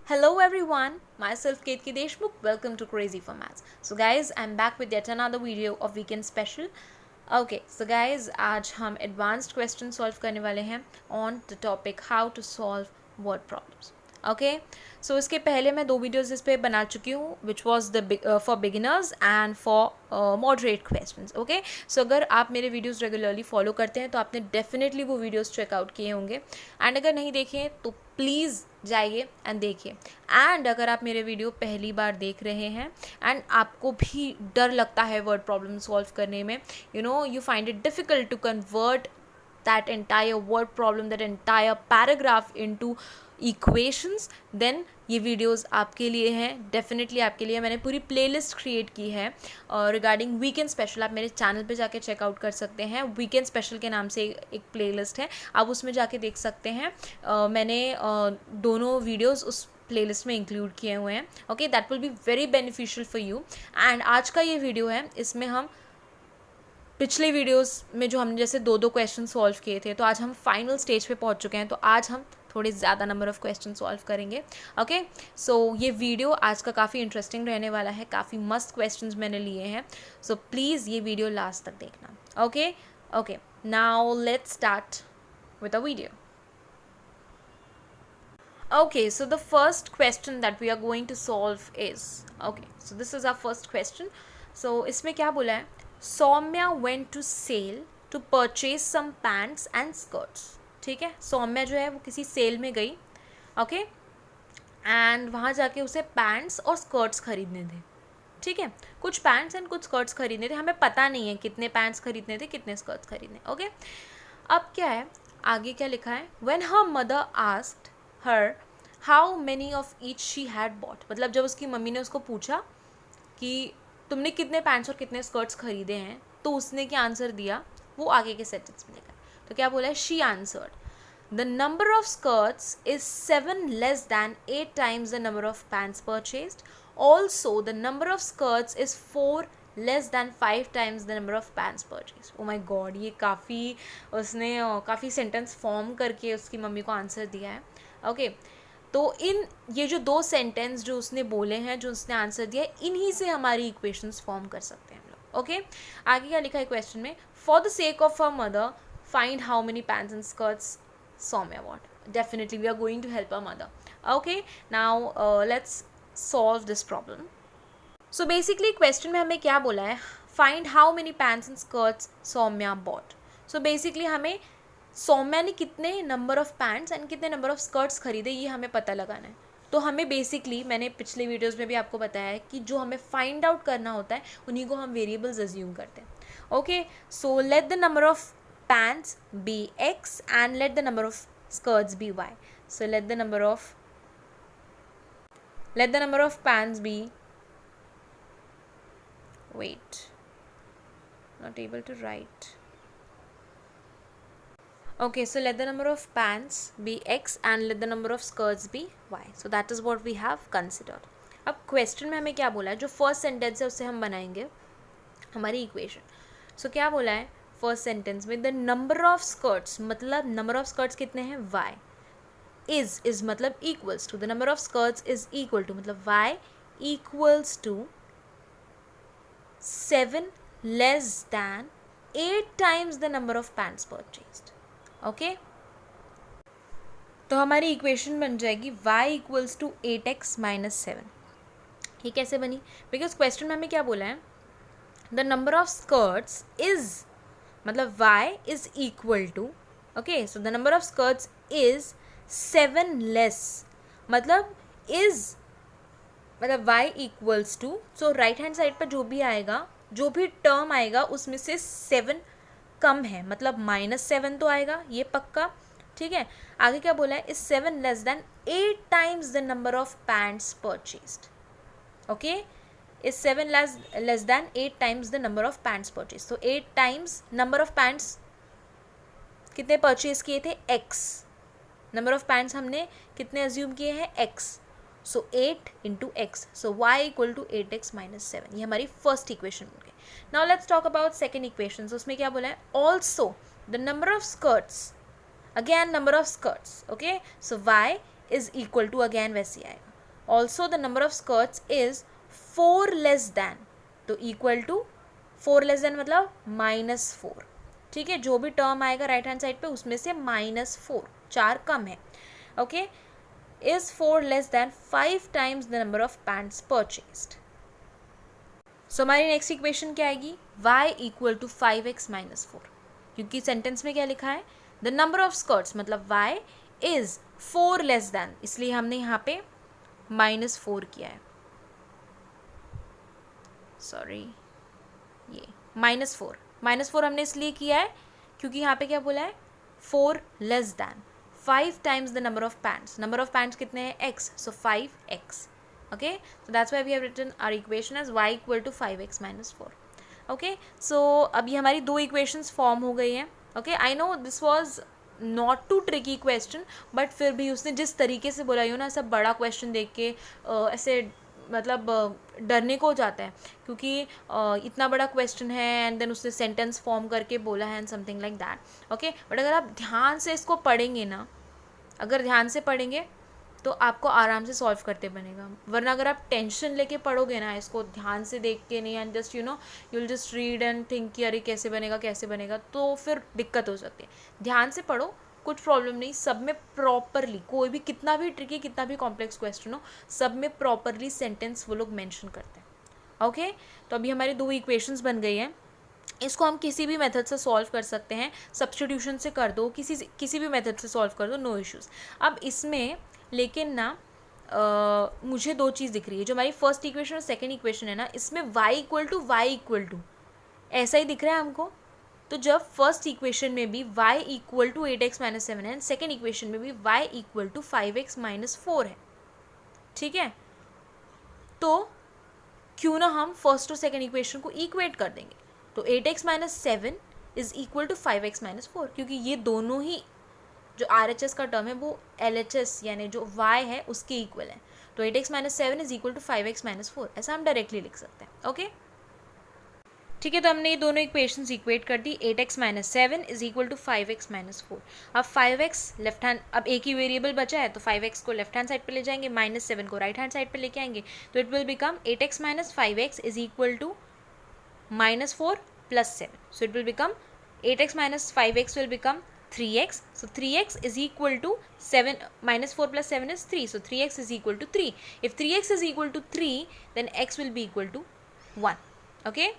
Hello everyone, myself Ketki Deshmukh. Welcome to Crazy for Maths. So guys, I'm back with yet another video of weekend special. Okay, so guys, आज हम advanced question solve करने वाले हैं on the topic how to solve word problems. Okay so इसके पहले मैं 2 videos इस पे बना चुकी हूँ which was the for beginners and for moderate questions. Okay so अगर आप मेरे वीडियोस रेगुलरली फॉलो करते हैं तो आपने डेफिनेटली वो वीडियोस चेकआउट किए होंगे एंड अगर नहीं देखे तो प्लीज़ जाइए एंड देखिए. एंड अगर आप मेरे वीडियो पहली बार देख रहे हैं एंड आपको भी डर लगता है वर्ड प्रॉब्लम सॉल्व करने में, you find it difficult to convert that entire word problem, that entire paragraph into equations, then ये वीडियोस आपके लिए हैं, डेफिनेटली आपके लिए. मैंने पूरी प्लेलिस्ट क्रिएट की है रिगार्डिंग वीकेंड स्पेशल. आप मेरे चैनल पे जाके चेकआउट कर सकते हैं. वीकेंड स्पेशल के नाम से एक प्लेलिस्ट है, आप उसमें जाके देख सकते हैं. मैंने दोनों वीडियोस उस प्लेलिस्ट में इंक्लूड किए हुए हैं. Okay, that will be very beneficial for you. And आज का ये वीडियो है, इसमें हम पिछले वीडियोस में जो हमने जैसे 2 क्वेश्चन सॉल्व किए थे, तो आज हम फाइनल स्टेज पे पहुंच चुके हैं. तो आज हम थोड़े ज़्यादा नंबर ऑफ़ क्वेश्चन सॉल्व करेंगे. ओके सो ये वीडियो आज का काफ़ी इंटरेस्टिंग रहने वाला है. काफ़ी मस्त क्वेश्चंस मैंने लिए हैं, सो प्लीज़ ये वीडियो लास्ट तक देखना. Okay now let's start with a video. Okay, so the first question that we are going to solve is, okay, so this is our first question. So इसमें क्या बोला है? Saumya went to sale to purchase some pants and skirts. ठीक है, सौम्या जो है वो किसी सेल में गई. ओके एंड वहाँ जाके उसे पैंट्स और स्कर्ट्स खरीदने थे. ठीक है, कुछ पैंट्स एंड कुछ स्कर्ट्स खरीदने थे. हमें पता नहीं है कितने पैंट्स खरीदने थे, कितने स्कर्ट्स खरीदने. ओके अब क्या है, आगे क्या लिखा है? When her mother asked her how many of each she had bought. मतलब जब उसकी मम्मी ने उसको पूछा कि तुमने कितने पैंट्स और कितने स्कर्ट्स खरीदे हैं, तो उसने क्या आंसर दिया वो आगे के सेंटेंस में लिखा है. तो क्या बोला है? She answered the number of skirts is 7 less than 8 times the number of pants purchased. Also the number of skirts is 4 less than 5 times the number of pants purchase. Oh my god, ये उसने काफ़ी sentence form करके उसकी mummy को answer दिया है. Okay तो इन ये जो 2 सेंटेंस जो उसने बोले हैं, जो उसने आंसर दिया है, इन्हीं से हमारी इक्वेशंस फॉर्म कर सकते हैं हम लोग. ओके आगे क्या लिखा है क्वेश्चन में? For the sake of a mother find how many pants and skirts Saumya bought. Definitely we are going to help a mother. Okay now let's solve this problem. So basically question में हमें क्या बोला है? Find how many pants and skirts Saumya bought. So basically हमें सौम्या ने कितने number of pants and कितने number of skirts खरीदे, ये हमें पता लगाना है. तो हमें बेसिकली, मैंने पिछले वीडियोस में भी आपको बताया है कि जो हमें फाइंड आउट करना होता है उन्हीं को हम वेरिएबल्स अज्यूम करते हैं. Okay so let the number of pants be X and let the number of skirts be Y. So let the number of pants be, wait, not able to write. Okay, so let the number of pants be x and let the number of skirts be y. So that is what we have considered. अब question में हमें क्या बोला है? जो first sentence है उससे हम बनाएंगे हमारी इक्वेशन. सो क्या बोला है फर्स्ट सेंटेंस में? द नंबर ऑफ स्कर्ट्स, मतलब नंबर ऑफ स्कर्ट्स कितने हैं? y. इज मतलब equals to, the number of skirts is equal to, मतलब y equals to 7 less than 8 times the number of pants purchased. Okay तो हमारी equation बन जाएगी y equals to 8x minus 7. ये कैसे बनी? बिकॉज क्वेश्चन में हमें क्या बोला है? The number of skirts is, मतलब y is equal to, okay so the number of skirts is 7 less, मतलब y equals to, so right hand side पर जो भी आएगा, जो भी टर्म आएगा उसमें से 7 कम है, मतलब -7 तो आएगा, ये पक्का. ठीक है, आगे क्या बोला है? Is 7 less than 8 times the number of pants purchased. Okay is 7 less than 8 times the number of pants purchase. तो 8 टाइम्स नंबर ऑफ पैंट्स कितने परचेज किए थे? x. नंबर ऑफ पैंट्स हमने कितने अज्यूम किए हैं? x. So 8 into X, so y equal to 8x minus 7. ये हमारी फर्स्ट इक्वेशन बन गई. Now let's talk about second equation. उसमें क्या बोला है? Also the number of skirts, again number of skirts. Okay so y is equal to, again वैसे आएगा, also the number of skirts is 4 less than, तो equal to 4 less than मतलब -4, ठीक है, जो भी टर्म आएगा राइट हैंड साइड पे उसमें से -4, 4 कम है, okay, is 4 less than 5 times the number of pants purchased. So हमारी नेक्स्ट इक्वेशन क्या आएगी, y equal to 5x minus 4, क्योंकि सेंटेंस में क्या लिखा है, द नंबर ऑफ स्कर्ट्स मतलब y इज 4 लेस दैन, इसलिए हमने यहाँ पे -4 किया है, सॉरी ये -4 हमने इसलिए किया है क्योंकि यहाँ पे क्या बोला है, 4 less than 5 times the number of pants कितने हैं, x, so 5x, okay, so that's why we have written our equation as y equal to 5x minus 4, okay, so अभी हमारी दो equations फॉर्म हो गई हैं, okay, I know this was not too tricky question, but फिर भी उसने जिस तरीके से बोला ना, ऐसा बड़ा क्वेश्चन देख के ऐसे मतलब डरने को हो जाता है, क्योंकि इतना बड़ा क्वेश्चन है एंड देन उसने सेंटेंस फॉर्म करके बोला है and something like that, okay, but अगर आप ध्यान से इसको पढ़ेंगे ना, अगर ध्यान से पढ़ेंगे तो आपको आराम से सॉल्व करते बनेगा, वरना अगर आप टेंशन लेके पढ़ोगे ना, इसको ध्यान से देख के नहीं, and just you will just read and think कि अरे कैसे बनेगा, तो फिर दिक्कत हो सकती है। ध्यान से पढ़ो, कुछ प्रॉब्लम नहीं, सब में प्रॉपरली, कोई भी कितना भी ट्रिकी कितना भी कॉम्प्लेक्स क्वेश्चन हो, सब में प्रॉपरली सेंटेंस वो लोग मेंशन करते हैं, ओके। तो अभी हमारी दो इक्वेशंस बन गई हैं, इसको हम किसी भी मेथड से सॉल्व कर सकते हैं, सब्स्टिट्यूशन से कर दो, किसी भी मेथड से सॉल्व कर दो, नो इश्यूज़। अब इसमें लेकिन ना मुझे दो चीज़ दिख रही है, जो हमारी फर्स्ट इक्वेशन और सेकंड इक्वेशन है ना, इसमें y इक्वल टू ऐसा ही दिख रहा है हमको। तो जब फर्स्ट इक्वेशन में भी y equal to 8x minus 7 है, सेकेंड इक्वेशन में भी y equal to 5x minus 4 है, ठीक है, तो क्यों ना हम फर्स्ट और सेकेंड इक्वेशन को इक्वेट कर देंगे, तो 8x minus 7 is equal to 5x minus 4, क्योंकि ये दोनों ही जो RHS का टर्म है वो LHS यानी जो y है उसके इक्वल है, तो 8x minus 7 is equal to 5x minus 4, ऐसा हम डायरेक्टली लिख सकते हैं, ओके, ठीक है। तो हमने ये दोनों इक्वेशंस इक्वेट कर दी, 8x minus 7 is equal to 5x minus 4। अब 5x लेफ्ट हैंड, अब एक ही वेरिएबल बचा है, तो 5x को लेफ्ट हैंड साइड पे ले जाएंगे, -7 को राइट हैंड साइड पे लेके आएंगे, तो it will become 8x minus 5x is equal to -4 plus 7, so it will become 8x minus 5x will become 3x, so 3x is equal to 7, minus 4 plus 7 is 3, so 3x is equal to 3. If 3x is equal to 3, then x will be equal to 1, okay?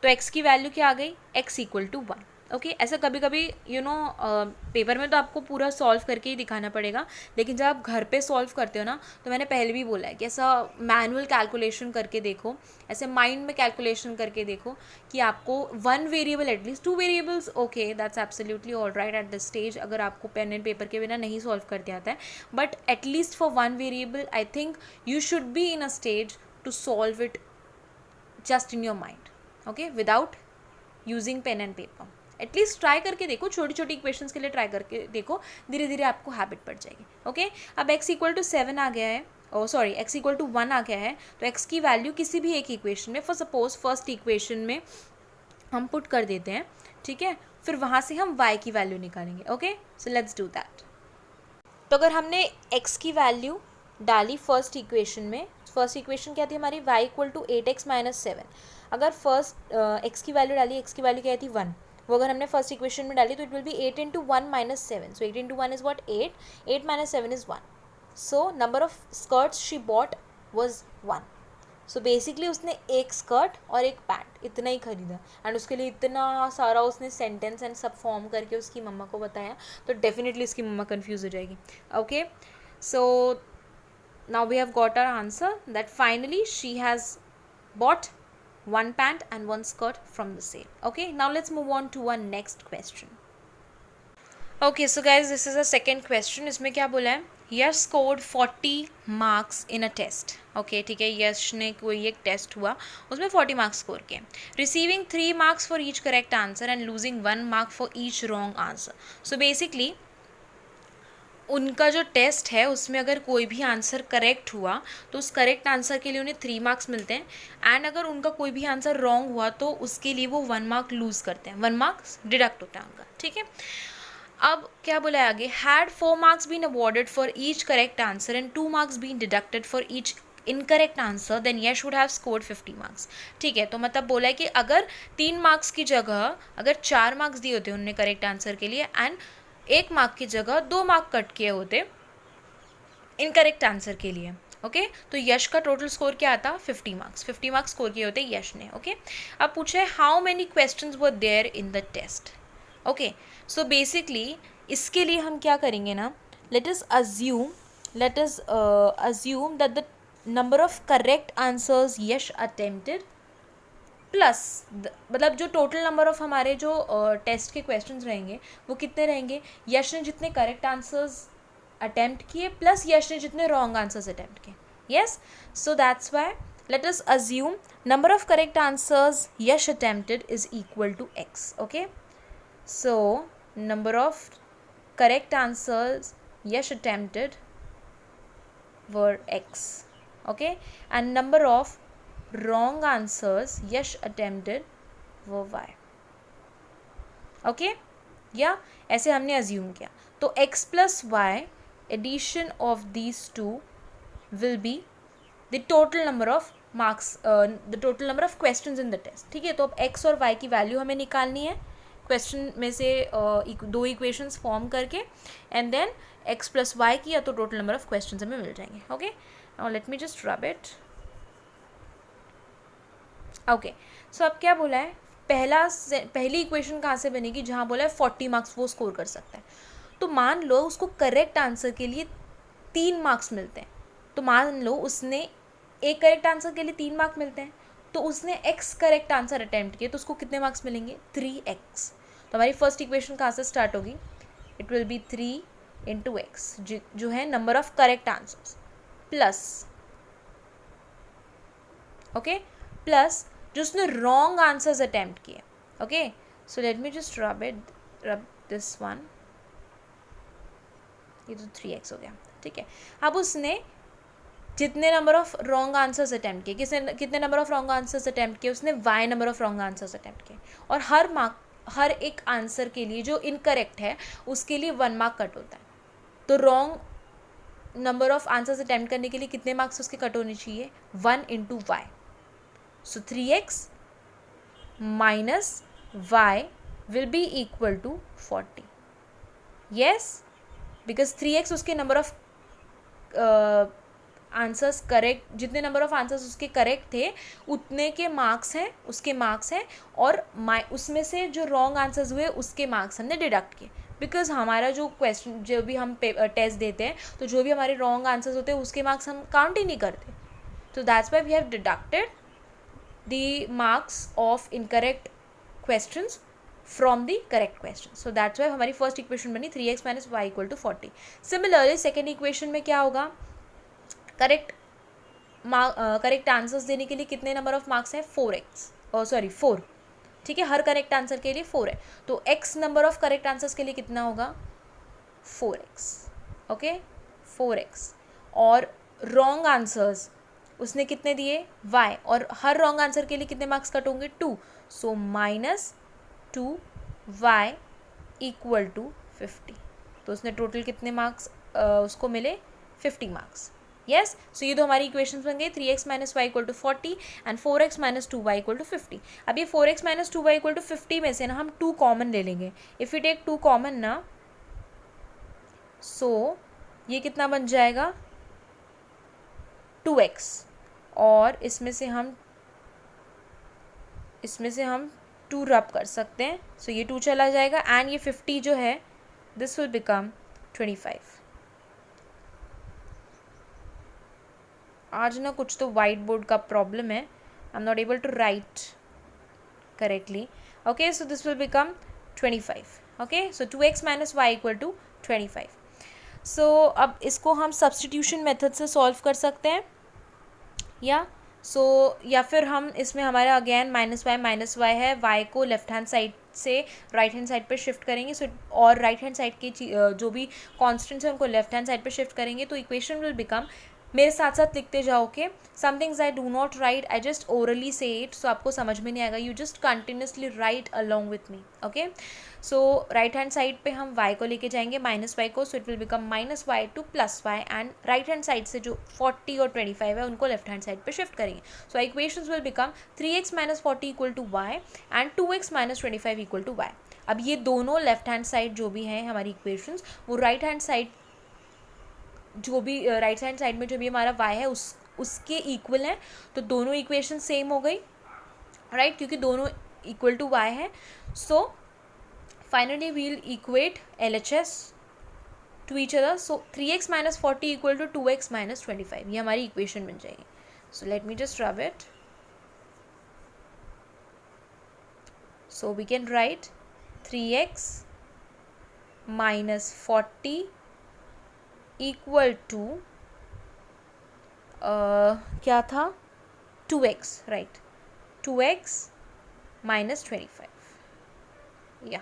तो x की value क्या आ गई, x equal to 1, okay. ऐसा कभी कभी paper में तो आपको पूरा सॉल्व करके ही दिखाना पड़ेगा, लेकिन जब आप घर पे सॉल्व करते हो ना, तो मैंने पहले भी बोला है कि ऐसा मैनुअल कैलकुलेशन करके देखो, ऐसे माइंड में कैलकुलेशन करके देखो कि आपको one variable at least, two variables okay, that's absolutely all right at this stage, अगर आपको पेन एंड पेपर के बिना नहीं सॉल्व करते आता है, but at least for one variable I think you should be in a stage to solve it just in your mind, okay, without using pen and paper. At least try करके देखो, छोटी छोटी इक्वेशंस के लिए ट्राई करके देखो, धीरे धीरे आपको हैबिट पड़ जाएगी, ओके। अब x इक्वल टू 7 आ गया है, ओ सॉरी x इक्वल टू 1 आ गया है, तो x की वैल्यू किसी भी एक इक्वेशन में, फॉर सपोज फर्स्ट इक्वेशन में हम पुट कर देते हैं, ठीक है, फिर वहाँ से हम y की वैल्यू निकालेंगे, okay, so let's do that. तो अगर हमने x की वैल्यू डाली फर्स्ट इक्वेशन में, फर्स्ट इक्वेशन क्या थी हमारी, y equal to 8x minus 7, अगर फर्स्ट x की वैल्यू डाली, x की वैल्यू क्या थी 1, वो अगर हमने फर्स्ट इक्वेशन में डाली तो it will be 8 into 1 minus 7, so 8 into 1 is what 8 minus 7 is 1, so number of skirts she bought was 1, so basically उसने एक स्कर्ट और एक पैंट इतना ही खरीदा, एंड उसके लिए इतना सारा उसने सेंटेंस एंड सब फॉर्म करके उसकी मम्मा को बताया, तो डेफिनेटली उसकी मम्मा कन्फ्यूज हो जाएगी, okay. So now we have got our answer that finally she has bought one pant and one skirt from the sale, okay. Now let's move on to our next question, okay. So guys, this is a second question, इसमें क्या बोला है, यश scored 40 marks in a test, okay, ठीक है, यश ने कोई एक test हुआ, उसमें 40 मार्क्स स्कोर किए, receiving 3 marks for each correct answer and losing 1 mark for each wrong answer. So basically उनका जो टेस्ट है उसमें अगर कोई भी आंसर करेक्ट हुआ तो उस करेक्ट आंसर के लिए उन्हें 3 मार्क्स मिलते हैं, एंड अगर उनका कोई भी आंसर रॉन्ग हुआ तो उसके लिए वो 1 मार्क लूज़ करते हैं, 1 मार्क्स डिडक्ट होता है उनका, ठीक है। अब क्या बोला है आगे, had 4 marks been awarded for each correct answer and 2 marks been deducted for each incorrect answer then Yash would have scored 50 marks. ठीक है, तो मतलब बोला है कि अगर 3 मार्क्स की जगह अगर 4 मार्क्स दिए होते उन्होंने करेक्ट आंसर के लिए एंड 1 मार्क की जगह 2 मार्क कट किए होते इनकरेक्ट आंसर के लिए, ओके तो यश का टोटल स्कोर क्या आता, 50 मार्क्स। 50 मार्क्स स्कोर किए होते यश ने। ओके अब पूछा है how many questions were there in the test. Okay so basically इसके लिए हम क्या करेंगे ना, let us assume that the number of correct answers Yash attempted plus मतलब जो टोटल नंबर ऑफ हमारे जो टेस्ट के क्वेश्चंस रहेंगे वो कितने रहेंगे, यश ने जितने करेक्ट आंसर्स अटेम्प्ट किए प्लस यश ने जितने रॉन्ग आंसर्स अटेम्प्ट किए। Yes, so that's Y let us assume number of correct answers Yash attempted is equal to x. Okay, so number of correct answers Yash attempted were x. Okay, and number of wrong answers Yash attempted were y. Okay, या ऐसे हमने assume किया, तो x plus y addition of these two will be the total number of marks, the total number of questions in the test. ठीक है, तो अब x और y की वैल्यू हमें निकालनी है क्वेश्चन में से दो इक्वेशंस फॉर्म करके and then x plus Y की या तो टोटल नंबर ऑफ क्वेश्चंस हमें मिल जाएंगे। Okay now let me just rub it. Okay so अब क्या बोला है, पहली इक्वेशन कहाँ से बनेगी, जहाँ बोला है 40 मार्क्स वो स्कोर कर सकता है। तो मान लो उसको करेक्ट आंसर के लिए 3 मार्क्स मिलते हैं, तो मान लो उसने एक करेक्ट आंसर के लिए 3 मार्क्स मिलते हैं, तो उसने x करेक्ट आंसर अटेम्प्ट किए तो उसको कितने मार्क्स मिलेंगे, 3x। तो हमारी फर्स्ट इक्वेशन कहाँ से स्टार्ट होगी, it will be 3 into x जो है number of correct answers plus okay plus जो उसने रॉन्ग आंसर्स अटेम्प्ट किए। Okay so let me just rub this one, ये तो 3x हो गया। ठीक है, अब उसने जितने number of wrong answers attempt किए, कितने number of wrong answers attempt किए, उसने y number of wrong answers attempt किए और हर एक आंसर के लिए जो इनकरेक्ट है उसके लिए 1 मार्क कट होता है। तो wrong number of answers attempt करने के लिए कितने मार्क्स उसके कट होने चाहिए, 1 into Y. So 3x minus y will be equal to 40। Yes, because 3x उसके नंबर ऑफ आंसर्स करेक्ट, जितने नंबर ऑफ आंसर्स उसके करेक्ट थे उतने के मार्क्स हैं, उसके मार्क्स हैं, और उसमें से जो रॉन्ग आंसर्स हुए उसके मार्क्स हमने डिडक्ट किए। बिकॉज हमारा जो क्वेश्चन जो भी हम टेस्ट देते हैं तो जो भी हमारे रॉन्ग आंसर्स होते हैं उसके मार्क्स हम काउंट ही नहीं करते। तो that's why we have deducted the marks of incorrect questions from the correct question. So that's why हमारी फर्स्ट इक्वेशन बनी 3x minus y equal to 40। Similarly second equation में क्या होगा, करेक्ट आंसर्स देने के लिए कितने नंबर ऑफ मार्क्स है, 4। ठीक है, हर करेक्ट आंसर के लिए 4 है, तो x number of correct answers के लिए कितना होगा, 4x। ओके 4x, और रॉन्ग आंसर्स उसने कितने दिए, y, और हर रॉन्ग आंसर के लिए कितने मार्क्स कट होंगे, 2। So minus 2y equal to 50। तो उसने टोटल कितने मार्क्स उसको मिले, 50 मार्क्स। यस, सो ये तो हमारी इक्वेशंस बन गई 3x minus y equal to 40 and 4x minus 2y equal to 50। अब ये 4x minus 2y equal to 50 में से ना हम 2 कॉमन ले लेंगे। इफ़ यू टेक 2 कॉमन ना, सो ये कितना बन जाएगा, 2x, और इसमें से हम 2 रब कर सकते हैं। सो ये 2 चला जाएगा एंड ये 50 जो है दिस विल बिकम 25। आज ना कुछ तो वाइट बोर्ड का प्रॉब्लम है, I am not able to write correctly. Okay so this will become 25। Okay so 2x minus y equal to 25। So अब इसको हम सब्सटीट्यूशन मेथड से सॉल्व कर सकते हैं या फिर हम इसमें हमारा अगेन माइनस वाई है, y को लेफ्ट हैंड साइड से राइट हैंड साइड पे शिफ्ट करेंगे। सो और राइट हैंड साइड के जो भी कॉन्स्टेंट्स हैं उनको लेफ्ट हैंड साइड पे शिफ्ट करेंगे, तो इक्वेशन विल बिकम मेरे साथ साथ लिखते जाओ. Okay, some things I do not write, I just orally say it, so आपको समझ में नहीं आएगा. You just continuously write along with me. Okay, so right hand side पे हम y को लेके जाएंगे माइनस वाई को, so it will become minus y to plus y, and right hand side से जो 40 और 25 है उनको लेफ्ट हैंड साइड पे शिफ्ट करेंगे. सो equations will become 3x minus 40 equal to y and 2x minus 25 equal to y. अब ये दोनों लेफ्ट हैंड साइड जो भी हैं हमारी इक्वेशंस, वो राइट हैंड साइड जो भी राइट हैंड साइड में जो भी हमारा y है उसके इक्वल है. तो दोनों इक्वेशन सेम हो गई, राइट, क्योंकि दोनों इक्वल टू y है. So finally we will equate LHS to each other. So 3x minus 40 equal to 2x minus 25, ये हमारी इक्वेशन बन जाएगी. So let me just rub it. So we can write 3x minus 40 equal to क्या था, 2x, right, 2x minus 25, या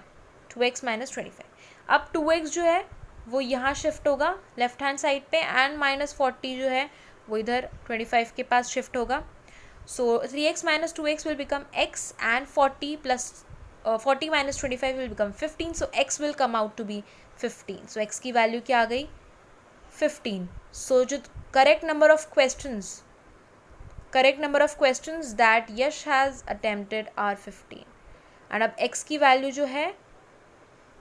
2x minus 25. अब 2x जो है वो यहाँ शिफ्ट होगा लेफ्ट हैंड साइड पे, एंड माइनस 40 जो है वो इधर 25 के पास शिफ्ट होगा. So 3x minus 2x will become x, and 40 plus 40 minus 25 will become 15. So x will come out to be 15. So x की वैल्यू क्या आ गई, 15. So जो correct number of questions that Yash has attempted are 15. and अब x की value जो है,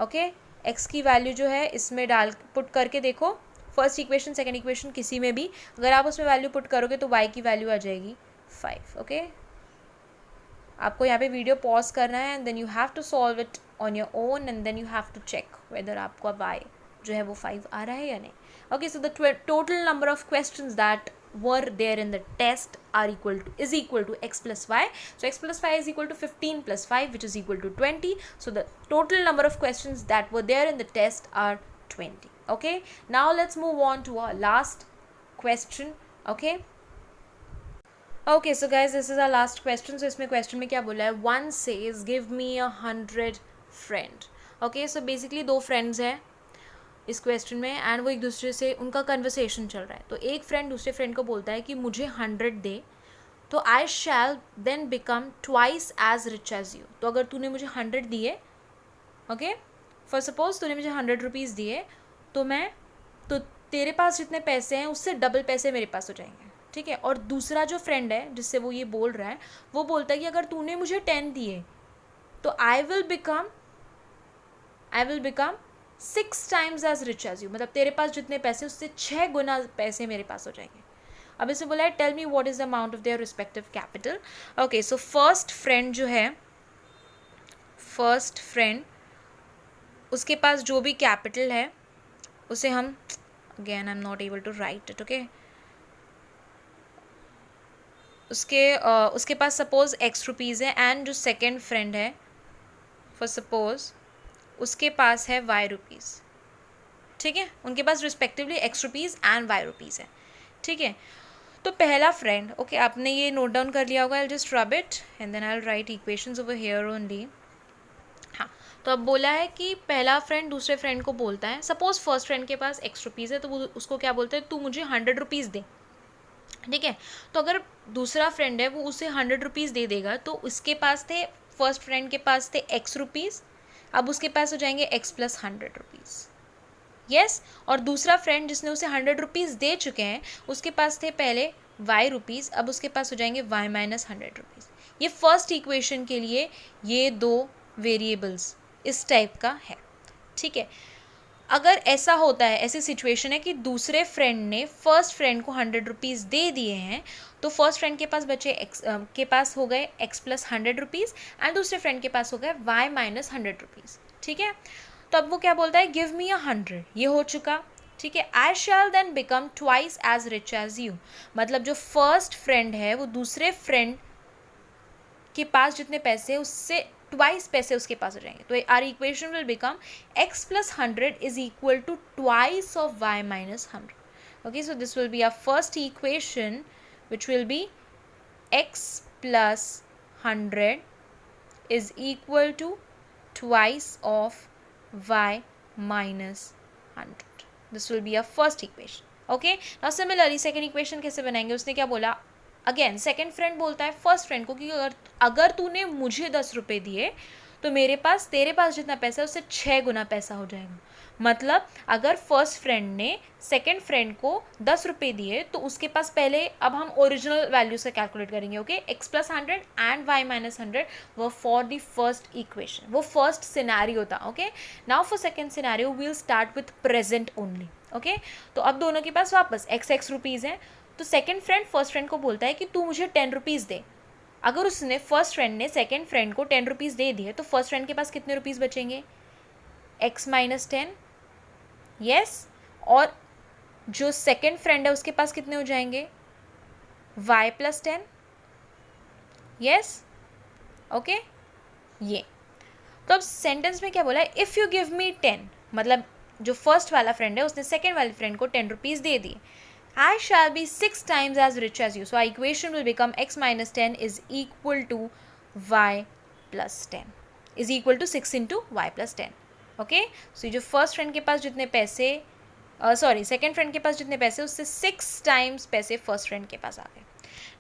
okay, x की वैल्यू जो है इसमें डाल पुट करके देखो, फर्स्ट इक्वेशन सेकंड इक्वेशन किसी में भी अगर आप उसमें वैल्यू पुट करोगे तो y की वैल्यू आ जाएगी 5. ओके, आपको यहाँ पे वीडियो पॉज करना है, and then you have to solve it on your own, and then you have to check whether आपको y जो है वो 5 आ रहा है या नहीं. Okay, so the total number of questions that were there in the test is equal to x plus y. So x plus y is equal to 15 plus 5, which is equal to 20. So the total number of questions that were there in the test are 20. Okay, now let's move on to our last question. Okay, so guys, this is our last question. So इसमें question में क्या बोला है, one says give me 100 friend. Okay, so basically दो friends हैं इस question में, and वो एक दूसरे से उनका कन्वर्सेशन चल रहा है. तो एक फ्रेंड दूसरे फ्रेंड को बोलता है कि मुझे 100 दे, तो I shall then become twice as rich as you. तो अगर तूने मुझे 100 दिए, ओके, फॉर सपोज तूने मुझे 100 रुपीज़ दिए, तो तेरे पास जितने पैसे हैं उससे डबल पैसे मेरे पास हो जाएंगे. ठीक है, और दूसरा जो फ्रेंड है जिससे वो ये बोल रहा है, वो बोलता है कि अगर तूने मुझे 10 दिए तो I will become 6 times as rich as you. मतलब तेरे पास जितने पैसे उससे 6 गुना पैसे मेरे पास हो जाएंगे. अब इसमें बोला है tell me what is the amount of their respective capital. Okay, so first friend जो है, फर्स्ट फ्रेंड उसके पास जो भी कैपिटल है उसे हम, again I am not able to write it. Okay, उसके पास सपोज x रुपीज़ है, एंड जो सेकेंड फ्रेंड है फॉर सपोज उसके पास है y रुपीज़. ठीक है, उनके पास respectively x rupees and y rupees है. ठीक है, तो पहला फ्रेंड, ओके, आपने ये नोट डाउन कर लिया होगा. I just rub it and then I will write equations over here only. हाँ, तो अब बोला है कि पहला फ्रेंड दूसरे फ्रेंड को बोलता है, सपोज फर्स्ट फ्रेंड के पास x रुपीज़ है, तो वो उसको क्या बोलता है, तू मुझे 100 रुपीज़ दे. ठीक है, तो अगर दूसरा फ्रेंड है वो उसे 100 रुपीज़ दे देगा, तो उसके पास थे, फर्स्ट फ्रेंड के पास थे x रुपीज़, अब उसके पास हो जाएंगे x प्लस 100 रुपीज़. यस, और दूसरा फ्रेंड जिसने उसे 100 रुपीज़ दे चुके हैं उसके पास थे पहले y रुपीज़, अब उसके पास हो जाएंगे y माइनस 100 रुपीज़. ये फर्स्ट इक्वेशन के लिए ये दो वेरिएबल्स इस टाइप का है. ठीक है, अगर ऐसा होता है, ऐसी सिचुएशन है कि दूसरे फ्रेंड ने फर्स्ट फ्रेंड को 100 रुपीज़ दे दिए हैं, तो फर्स्ट फ्रेंड के पास बचे के पास हो गए x प्लस 100 रुपीज़, एंड दूसरे फ्रेंड के पास हो गए y माइनस 100 रुपीज़. ठीक है, तो अब वो क्या बोलता है, गिव मी 100. ये हो चुका. ठीक है, I shall then become twice as rich as you. मतलब जो फर्स्ट फ्रेंड है वो दूसरे फ्रेंड के पास जितने पैसे हैं उससे ट्वाइस पैसे उसके पास हो जाएंगे. तो our equation will become x plus 100 is equal to twice of y minus 100. Okay, so this will be our first equation which will be x plus 100 is equal to twice of y minus 100. This will be our first equation. Okay, now similarly second equation कैसे बनाएंगे, उसने क्या बोला, again second friend बोलता है first friend को कि अगर तूने मुझे 10 रुपये दिए तो मेरे पास तेरे पास जितना पैसा है उससे 6 गुना पैसा हो जाएगा। मतलब अगर फर्स्ट फ्रेंड ने सेकेंड फ्रेंड को 10 रुपये दिए तो उसके पास पहले, अब हम ओरिजिनल वैल्यू से कैलकुलेट करेंगे, ओके, x + 100 एंड y - 100 वो फॉर द फर्स्ट इक्वेशन, वो फर्स्ट सिनेरियो था। Okay, now for second scenario we'll start with present only. Okay, तो अब दोनों के पास वापस x रुपीज़ हैं, तो सेकेंड फ्रेंड फर्स्ट फ्रेंड को बोलता है कि तू मुझे 10 रुपीज़ दे। अगर उसने फर्स्ट फ्रेंड ने सेकेंड फ्रेंड को 10 रुपीज़ दे दिए तो फर्स्ट फ्रेंड के पास कितने रुपीज़ बचेंगे, x - 10, यस, और जो सेकेंड फ्रेंड है उसके पास कितने हो जाएंगे, y + 10, यस, ओके। ये तो अब सेंटेंस में क्या बोला है, इफ़ यू गिव मी 10, मतलब जो फर्स्ट वाला फ्रेंड है उसने सेकेंड वाले फ्रेंड को 10 रुपीज़ दे दिए, I shall be 6 times as rich as you. So our equation will become x - 10 is equal to y + 10 is equal to 6 into y + 10. Okay, so जो first friend के पास जितने पैसे, sorry second friend के पास जितने पैसे उससे 6 times पैसे first friend के पास आ गए।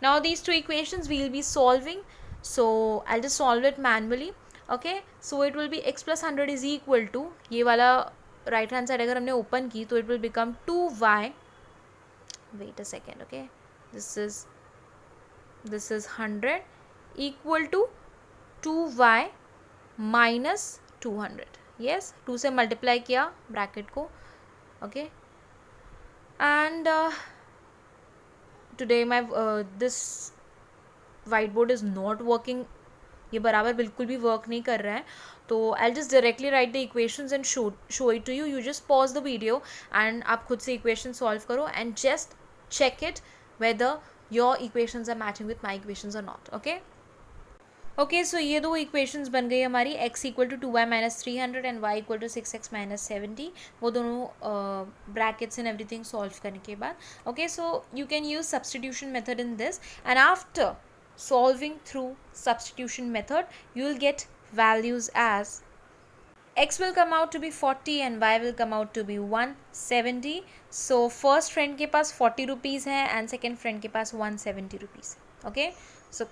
Now these two equations we will be solving, so I'll just solve it manually. Okay, so it will be x + 100 is equal to, ये वाला राइट हैंड साइड अगर हमने ओपन की तो it will become 2y, wait a second, okay, this is 100 equal to 2y minus 200, yes, 2 से multiply किया bracket को, okay, and today my this whiteboard is not working, ये बराबर बिल्कुल भी वर्क नहीं कर रहा है, तो I just directly write the equations and show it to you, you just pause the video and आप खुद से इक्वेशन सॉल्व करो and just check it whether your equations are matching with my equations or not. Okay, okay, so ये दो equations बन गई हमारी, x = 2y - 300 and y = 6x - 70, वो दोनों brackets and everything solve करने के बाद. Okay, so you can use substitution method in this, and after solving through substitution method you will get values as x will come out to be 40 and y will come out to be 170. So first friend के पास 40 rupees है and second friend के पास 170 rupees. Okay, so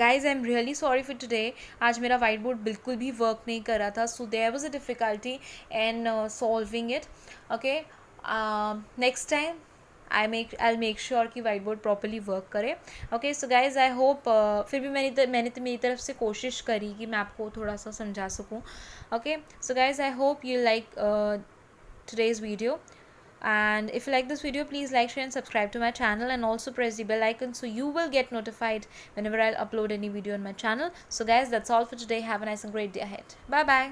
guys I'm really sorry for today, आज मेरा white board बिल्कुल भी work नहीं कर रहा था, so there was a difficulty in solving it. Okay, next time I'll make sure कि white board properly work करे. Okay, so guys I hope फिर भी मैंने तो मेरी तरफ से कोशिश करी कि मैं आपको थोड़ा सा समझा सकूँ. Okay, so guys I hope you like today's video, and if you like this video please like, share and subscribe to my channel, and also press the bell icon so you will get notified whenever I'll upload any video on my channel. So guys that's all for today, have a nice and great day ahead, bye bye.